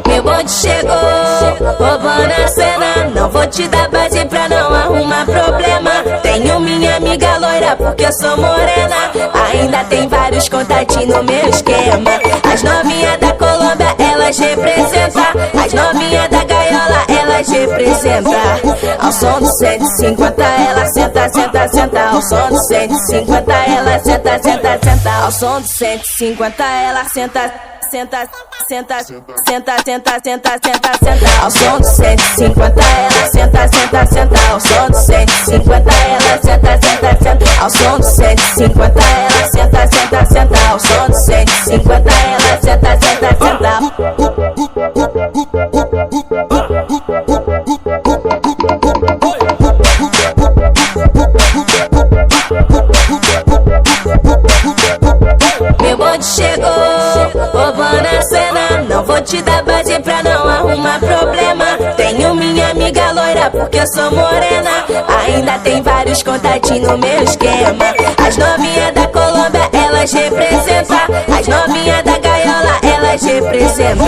Meu bonde chegou, roubando a cena. Não vou te dar base pra não arrumar problema. Tenho minha amiga loira porque eu sou morena. Ainda tem vários contatinhos no meu esquema. As novinhas da Colômbia, elas representam. As novinhas da gaiola, elas representam. Ao som do 150 ela senta, senta, senta. Ao som do 150 ela senta, senta, senta. Ao som do 150 ela senta, senta, senta, senta, senta, senta, senta, senta. Ao som do 150 ela senta, senta, senta. Ao som do 150 ela senta, senta, senta. Ao som do 150 ela senta, senta, senta. Ao som do 150 ela senta, senta, senta. Meu bonde chegou, roubando a cena. Não vou te dar base pra não arrumar problema. Tenho minha amiga loira porque eu sou morena. Ainda tem vários contatinhos no meu esquema. As novinhas da Colômbia, elas representam. As novinhas da gaiola, elas representam.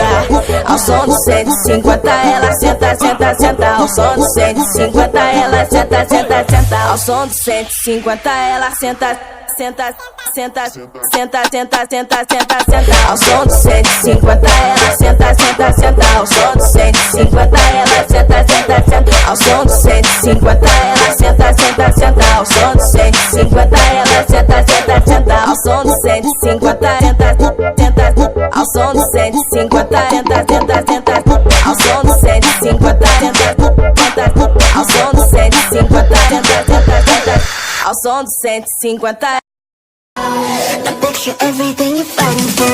Ao som do 150 ela senta, senta, senta. Ao som do 150 ela senta, senta, senta. Ao som do 150 ela senta, senta, senta, senta, senta, senta, senta, senta. Ao som do 150 ela senta, senta, senta. Ao som do 150 ela senta, senta, senta. Ao som do 150 ela senta, senta, senta. Ao som do 150 ela senta, senta, senta. Ao som do 150 senta, senta. Ao som do 150 senta, senta, senta. Ao som do 150 senta, senta. Ao som do 150 senta, senta, senta. Ao som do 150. I picture everything you're fighting for.